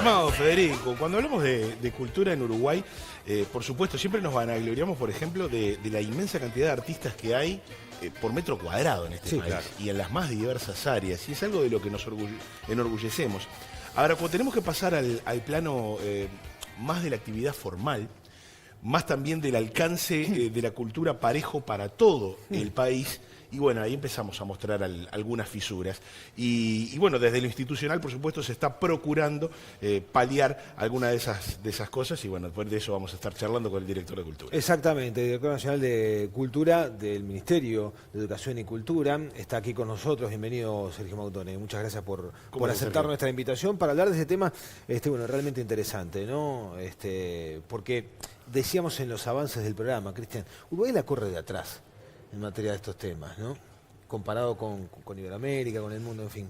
Estimado Federico, cuando hablamos de cultura en Uruguay, por supuesto, siempre nos vanagloriamos, por ejemplo, de la inmensa cantidad de artistas que hay por metro cuadrado en este país, claro, y en las más diversas áreas, y es algo de lo que nos enorgullecemos. Ahora, cuando tenemos que pasar al plano más de la actividad formal, más también del alcance de la cultura parejo para todo el país, y bueno, ahí empezamos a mostrar algunas fisuras. Y bueno, desde lo institucional, por supuesto, se está procurando paliar alguna de esas cosas, y bueno, después de eso vamos a estar charlando con el director de Cultura. Exactamente, el director nacional de Cultura del Ministerio de Educación y Cultura está aquí con nosotros. Bienvenido, Sergio Mautone. Muchas gracias por aceptar nuestra invitación para hablar de ese tema, bueno, realmente interesante, ¿no? Porque decíamos en los avances del programa, Cristian, Uruguay la corre de atrás en materia de estos temas, ¿no? Comparado con Iberoamérica, con el mundo, en fin.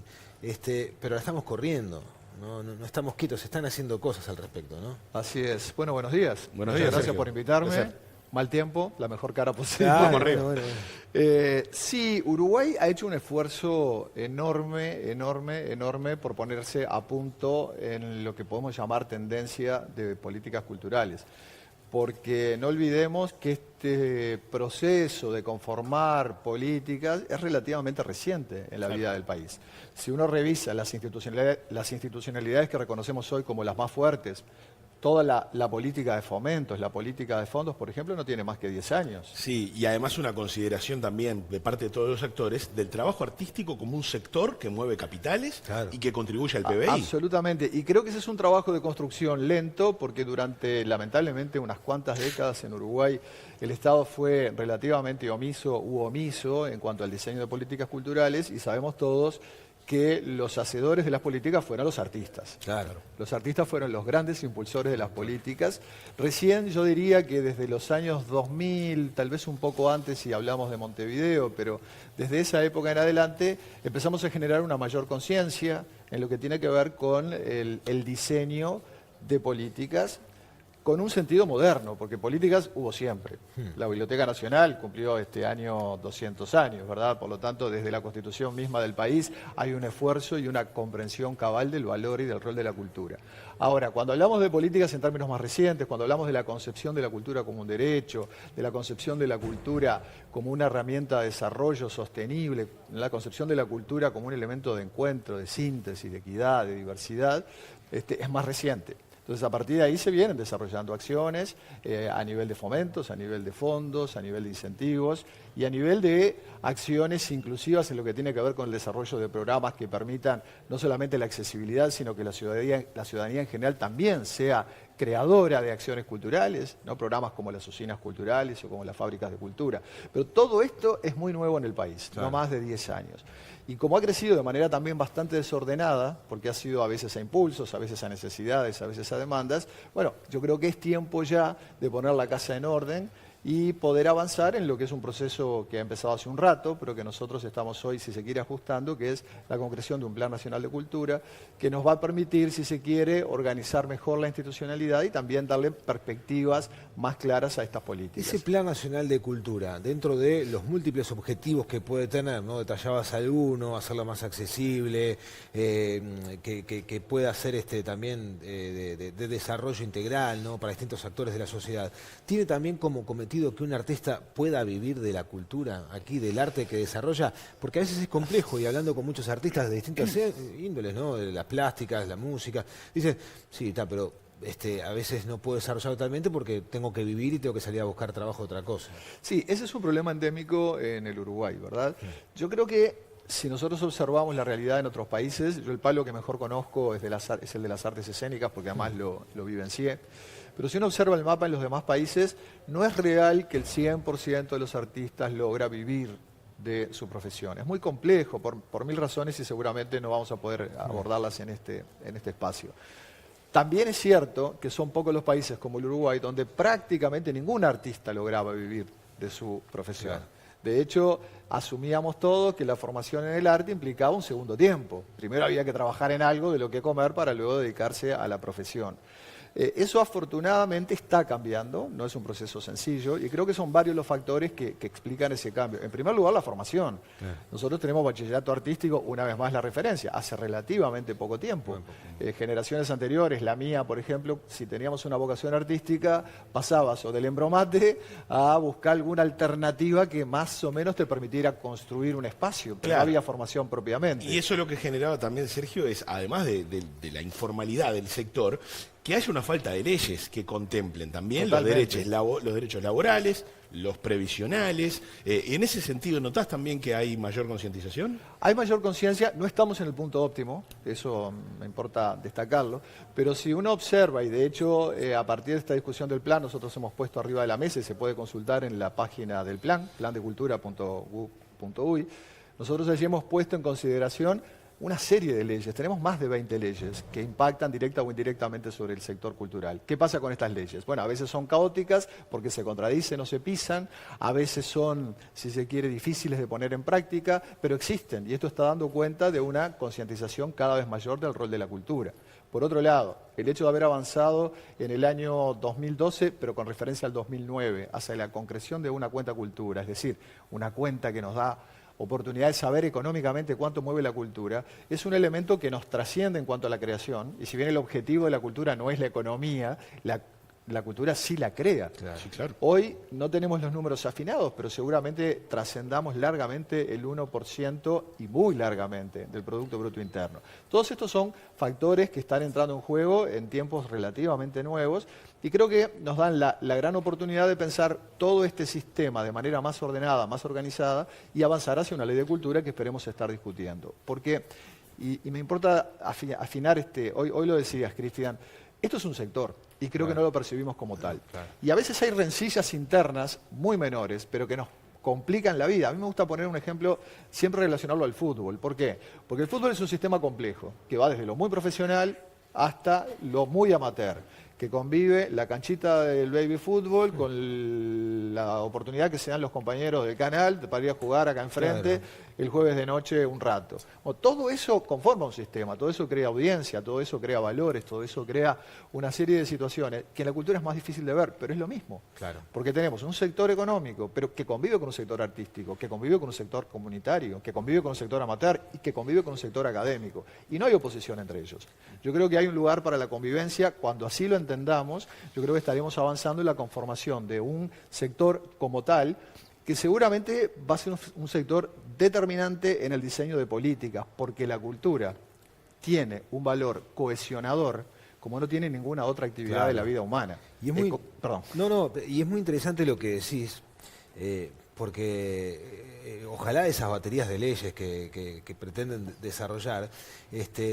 Pero la estamos corriendo, no estamos quietos, se están haciendo cosas al respecto, ¿no? Así es. Bueno, buenos días. Buenos días, Gracias Sergio. por invitarme. Mal tiempo, la mejor cara posible. Bueno. Sí, Uruguay ha hecho un esfuerzo enorme por ponerse a punto en lo que podemos llamar tendencia de políticas culturales. Porque no olvidemos que este proceso de conformar políticas es relativamente reciente en la vida del país. Si uno revisa las institucionalidades que reconocemos hoy como las más fuertes, toda la política de fomentos, la política de fondos, por ejemplo, no tiene más que 10 años. Sí, y además una consideración también de parte de todos los actores del trabajo artístico como un sector que mueve capitales, claro, y que contribuye al PBI. Absolutamente, y creo que ese es un trabajo de construcción lento, porque durante, lamentablemente, unas cuantas décadas en Uruguay, el Estado fue relativamente omiso en cuanto al diseño de políticas culturales, y sabemos todos que los hacedores de las políticas fueron los artistas. Claro. Los artistas fueron los grandes impulsores de las políticas. Recién yo diría que desde los años 2000, tal vez un poco antes si hablamos de Montevideo, pero desde esa época en adelante empezamos a generar una mayor conciencia en lo que tiene que ver con el diseño de políticas con un sentido moderno, porque políticas hubo siempre. La Biblioteca Nacional cumplió este año 200 años, ¿verdad? Por lo tanto, desde la Constitución misma del país hay un esfuerzo y una comprensión cabal del valor y del rol de la cultura. Ahora, cuando hablamos de políticas en términos más recientes, cuando hablamos de la concepción de la cultura como un derecho, de la concepción de la cultura como una herramienta de desarrollo sostenible, la concepción de la cultura como un elemento de encuentro, de síntesis, de equidad, de diversidad, es más reciente. Entonces, a partir de ahí se vienen desarrollando acciones a nivel de fomentos, a nivel de fondos, a nivel de incentivos y a nivel de acciones inclusivas en lo que tiene que ver con el desarrollo de programas que permitan no solamente la accesibilidad, sino que la ciudadanía en general también sea creadora de acciones culturales, ¿no? Programas como las usinas culturales o como las fábricas de cultura. Pero todo esto es muy nuevo en el país, claro, no más de 10 años. Y como ha crecido de manera también bastante desordenada, porque ha sido a veces a impulsos, a veces a necesidades, a veces a demandas, bueno, yo creo que es tiempo ya de poner la casa en orden y poder avanzar en lo que es un proceso que ha empezado hace un rato, pero que nosotros estamos hoy, si se quiere, ajustando, que es la concreción de un Plan Nacional de Cultura, que nos va a permitir, si se quiere, organizar mejor la institucionalidad y también darle perspectivas más claras a estas políticas. Ese Plan Nacional de Cultura, dentro de los múltiples objetivos que puede tener, ¿no? Detallabas alguno, hacerlo más accesible, que pueda ser también de desarrollo integral, ¿no? Para distintos actores de la sociedad. Tiene también como cometido que un artista pueda vivir de la cultura, aquí del arte que desarrolla, porque a veces es complejo, y hablando con muchos artistas de distintas índoles, ¿no? De las plásticas, la música, dicen, sí, está, pero a veces no puedo desarrollar totalmente porque tengo que vivir y tengo que salir a buscar trabajo de otra cosa. Sí, ese es un problema endémico en el Uruguay, ¿verdad? Yo creo que si nosotros observamos la realidad en otros países, yo el palo que mejor conozco es el de las artes escénicas, porque además lo vivencié. Pero si uno observa el mapa en los demás países, no es real que el 100% de los artistas logra vivir de su profesión. Es muy complejo por mil razones y seguramente no vamos a poder abordarlas en este espacio. También es cierto que son pocos los países como el Uruguay donde prácticamente ningún artista lograba vivir de su profesión. Claro. De hecho, asumíamos todos que la formación en el arte implicaba un segundo tiempo. Primero había que trabajar en algo de lo que comer para luego dedicarse a la profesión. Eso afortunadamente está cambiando, no es un proceso sencillo, y creo que son varios los factores que explican ese cambio. En primer lugar, la formación. Nosotros tenemos bachillerato artístico, una vez más la referencia, hace relativamente poco tiempo. Generaciones anteriores, la mía, por ejemplo, si teníamos una vocación artística, pasabas o del embromate a buscar alguna alternativa que más o menos te permitiera construir un espacio, pero no había formación propiamente. Y eso es lo que generaba también, Sergio, es, además de la informalidad del sector, que haya una falta de leyes que contemplen también los derechos laborales, los previsionales. En ese sentido, ¿notás también que hay mayor concientización? Hay mayor conciencia, no estamos en el punto óptimo, eso me importa destacarlo, pero si uno observa, y de hecho a partir de esta discusión del plan, nosotros hemos puesto arriba de la mesa y se puede consultar en la página del plan, plandecultura.uy, nosotros allí hemos puesto en consideración una serie de leyes, tenemos más de 20 leyes que impactan directa o indirectamente sobre el sector cultural. ¿Qué pasa con estas leyes? Bueno, a veces son caóticas porque se contradicen o se pisan, a veces son, si se quiere, difíciles de poner en práctica, pero existen y esto está dando cuenta de una concientización cada vez mayor del rol de la cultura. Por otro lado, el hecho de haber avanzado en el año 2012, pero con referencia al 2009, hacia la concreción de una cuenta cultura, es decir, una cuenta que nos da oportunidad de saber económicamente cuánto mueve la cultura, es un elemento que nos trasciende en cuanto a la creación, y si bien el objetivo de la cultura no es la economía, la cultura sí la crea. Claro. Sí, claro. Hoy no tenemos los números afinados, pero seguramente trascendamos largamente el 1% y muy largamente del Producto Bruto Interno. Todos estos son factores que están entrando en juego en tiempos relativamente nuevos y creo que nos dan la gran oportunidad de pensar todo este sistema de manera más ordenada, más organizada y avanzar hacia una ley de cultura que esperemos estar discutiendo. Porque, y me importa afinar hoy lo decías, Cristian, esto es un sector y creo que no lo percibimos como tal. Y a veces hay rencillas internas muy menores, pero que nos complican la vida. A mí me gusta poner un ejemplo, siempre relacionarlo al fútbol. ¿Por qué? Porque el fútbol es un sistema complejo, que va desde lo muy profesional hasta lo muy amateur, que convive la canchita del baby fútbol con la oportunidad que se dan los compañeros del canal para ir a jugar acá enfrente el jueves de noche un rato. Bueno, todo eso conforma un sistema, todo eso crea audiencia, todo eso crea valores, todo eso crea una serie de situaciones que en la cultura es más difícil de ver, pero es lo mismo. Porque tenemos un sector económico, pero que convive con un sector artístico, que convive con un sector comunitario, que convive con un sector amateur y que convive con un sector académico. Y no hay oposición entre ellos. Yo creo que hay un lugar para la convivencia. Cuando así lo entendamos, yo creo que estaremos avanzando en la conformación de un sector como tal, que seguramente va a ser un sector determinante en el diseño de políticas, porque la cultura tiene un valor cohesionador como no tiene ninguna otra actividad de la vida humana. Y es muy, y es muy interesante lo que decís, porque ojalá esas baterías de leyes que pretenden desarrollar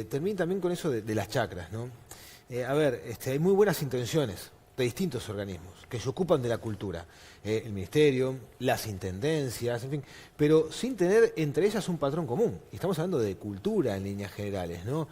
terminen también con eso de las chacras, ¿no? Hay muy buenas intenciones de distintos organismos que se ocupan de la cultura, el ministerio, las intendencias, en fin, pero sin tener entre ellas un patrón común. Y estamos hablando de cultura en líneas generales, ¿no?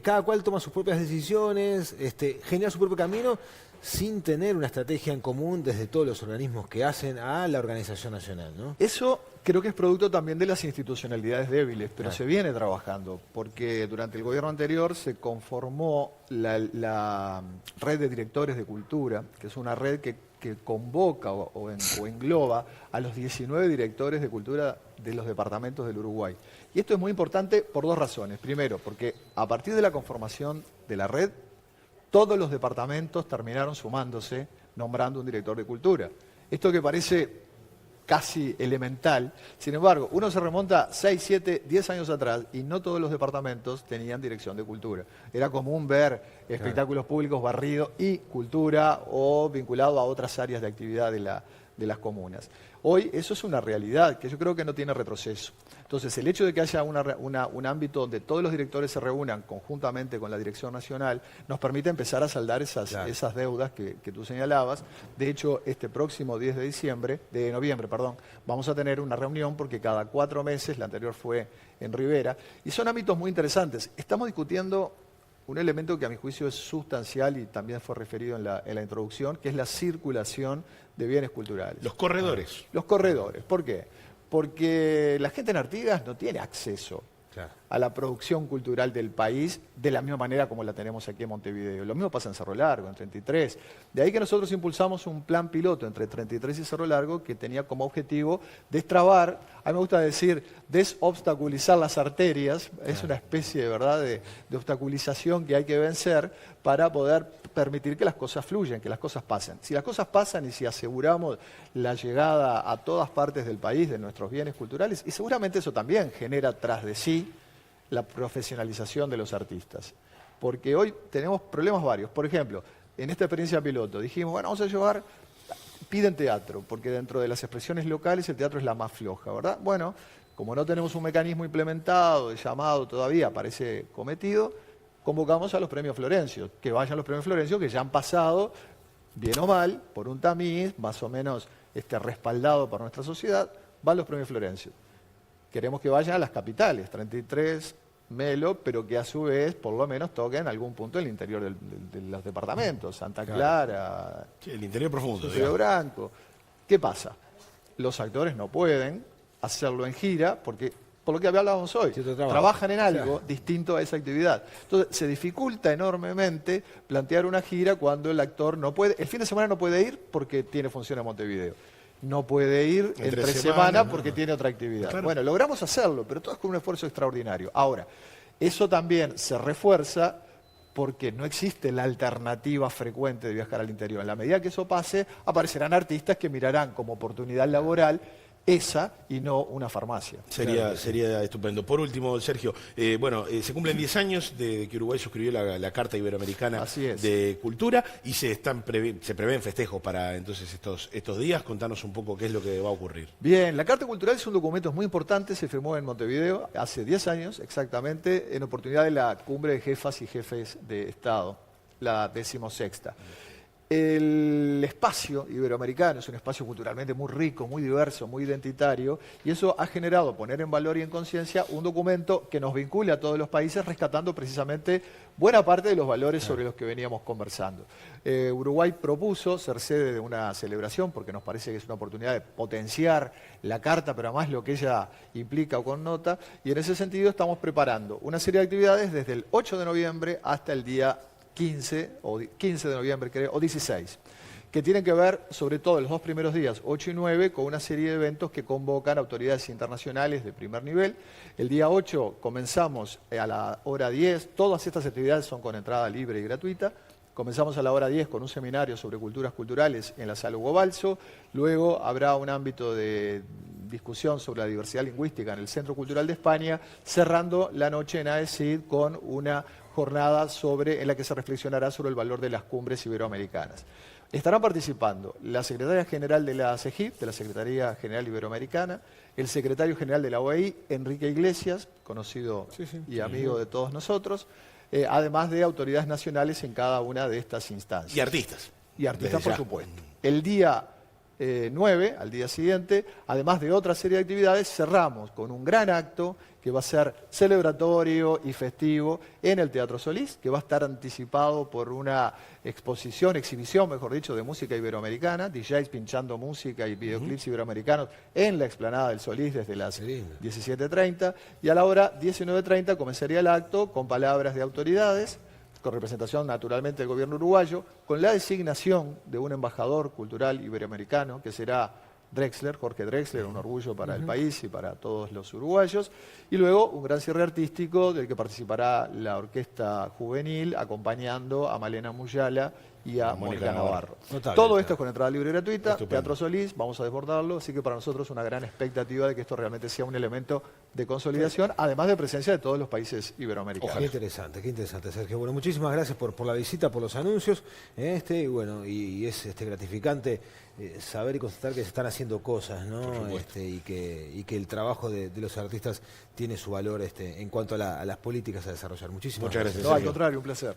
Cada cual toma sus propias decisiones, genera su propio camino, sin tener una estrategia en común desde todos los organismos que hacen a la organización nacional, ¿no? Eso creo que es producto también de las institucionalidades débiles, pero se viene trabajando, porque durante el gobierno anterior se conformó la red de directores de cultura, que es una red que convoca o engloba a los 19 directores de cultura de los departamentos del Uruguay. Y esto es muy importante por dos razones. Primero, porque a partir de la conformación de la red, todos los departamentos terminaron sumándose, nombrando un director de cultura. Esto que parece casi elemental, sin embargo, uno se remonta 6, 7, 10 años atrás y no todos los departamentos tenían dirección de cultura. Era común ver espectáculos públicos barridos y cultura o vinculado a otras áreas de actividad de las comunas. Hoy eso es una realidad que yo creo que no tiene retroceso. Entonces, el hecho de que haya un ámbito donde todos los directores se reúnan conjuntamente con la Dirección Nacional nos permite empezar a saldar esas deudas que tú señalabas. De hecho, este próximo 10 de noviembre, vamos a tener una reunión porque cada 4 meses, la anterior fue en Rivera, y son ámbitos muy interesantes. Estamos discutiendo un elemento que a mi juicio es sustancial y también fue referido en la introducción, que es la circulación de bienes culturales. Los corredores. Los corredores. ¿Por qué? Porque la gente en Artigas no tiene acceso a la producción cultural del país de la misma manera como la tenemos aquí en Montevideo. Lo mismo pasa en Cerro Largo, en 33. De ahí que nosotros impulsamos un plan piloto entre 33 y Cerro Largo que tenía como objetivo destrabar, a mí me gusta decir, desobstaculizar las arterias, es una especie de verdad de obstaculización que hay que vencer para poder permitir que las cosas fluyan, que las cosas pasen. Si las cosas pasan y si aseguramos la llegada a todas partes del país de nuestros bienes culturales, y seguramente eso también genera tras de sí la profesionalización de los artistas. Porque hoy tenemos problemas varios. Por ejemplo, en esta experiencia piloto dijimos, bueno, vamos a llevar, piden teatro, porque dentro de las expresiones locales el teatro es la más floja, ¿verdad? Bueno, como no tenemos un mecanismo implementado, de llamado todavía, parece cometido, convocamos a los premios Florencio, que vayan los premios Florencio, que ya han pasado, bien o mal, por un tamiz, más o menos respaldado por nuestra sociedad, van los premios Florencio. Queremos que vayan a las capitales, 33, Melo, pero que a su vez, por lo menos, toquen algún punto en el interior de los departamentos, Santa Clara, sí, el interior profundo, Río Branco. ¿Qué pasa? Los actores no pueden hacerlo en gira porque, por lo que hablábamos hoy, trabajan en algo distinto a esa actividad. Entonces, se dificulta enormemente plantear una gira cuando el actor no puede, el fin de semana no puede ir porque tiene función en Montevideo. No puede ir entre semana porque tiene otra actividad. Claro. Bueno, logramos hacerlo, pero todo es con un esfuerzo extraordinario. Ahora, eso también se refuerza porque no existe la alternativa frecuente de viajar al interior. En la medida que eso pase, aparecerán artistas que mirarán como oportunidad laboral esa y no una farmacia. Sería estupendo. Por último, Sergio, se cumplen 10 años de que Uruguay suscribió la Carta Iberoamericana de Cultura y se prevén festejos para entonces estos días. Contanos un poco qué es lo que va a ocurrir. Bien, la Carta Cultural es un documento muy importante, se firmó en Montevideo hace 10 años exactamente, en oportunidad de la Cumbre de Jefas y Jefes de Estado, la 16ª. El espacio iberoamericano es un espacio culturalmente muy rico, muy diverso, muy identitario, y eso ha generado poner en valor y en conciencia un documento que nos vincula a todos los países, rescatando precisamente buena parte de los valores sobre los que veníamos conversando. Uruguay propuso ser sede de una celebración, porque nos parece que es una oportunidad de potenciar la Carta, pero además lo que ella implica o connota, y en ese sentido estamos preparando una serie de actividades desde el 8 de noviembre hasta el día 15 de noviembre, creo, o 16, que tienen que ver, sobre todo en los dos primeros días, 8 y 9, con una serie de eventos que convocan autoridades internacionales de primer nivel. El día 8 comenzamos a la hora 10, todas estas actividades son con entrada libre y gratuita. Comenzamos a la hora 10 con un seminario sobre culturas culturales en la Sala Hugo Balso. Luego habrá un ámbito de discusión sobre la diversidad lingüística en el Centro Cultural de España, cerrando la noche en AECID con una jornada en la que se reflexionará sobre el valor de las cumbres iberoamericanas. Estarán participando la Secretaria General de la CEGIP, de la Secretaría General Iberoamericana, el Secretario General de la OEI, Enrique Iglesias, conocido y amigo de todos nosotros, además de autoridades nacionales en cada una de estas instancias. Y artistas. Y artistas, por supuesto. El día 9, al día siguiente, además de otra serie de actividades, cerramos con un gran acto que va a ser celebratorio y festivo en el Teatro Solís, que va a estar anticipado por una exhibición, mejor dicho, de música iberoamericana, DJs pinchando música y videoclips iberoamericanos en la explanada del Solís desde las 17:30, y a la hora 19:30 comenzaría el acto con palabras de autoridades, con representación naturalmente del gobierno uruguayo, con la designación de un embajador cultural iberoamericano, que será Drexler, Jorge Drexler, un orgullo para el país y para todos los uruguayos, y luego un gran cierre artístico del que participará la Orquesta Juvenil, acompañando a Malena Muyala y a Mónica Navarro. Todo esto es con entrada libre y gratuita, Teatro Solís, vamos a desbordarlo, así que para nosotros una gran expectativa de que esto realmente sea un elemento de consolidación, además de presencia de todos los países iberoamericanos. Qué interesante, Sergio. Bueno, muchísimas gracias por la visita, por los anuncios, y es gratificante saber y constatar que se están haciendo cosas, ¿no? Y que el trabajo de los artistas tiene su valor en cuanto a las políticas a desarrollar. Muchísimas gracias. No, al contrario, un placer.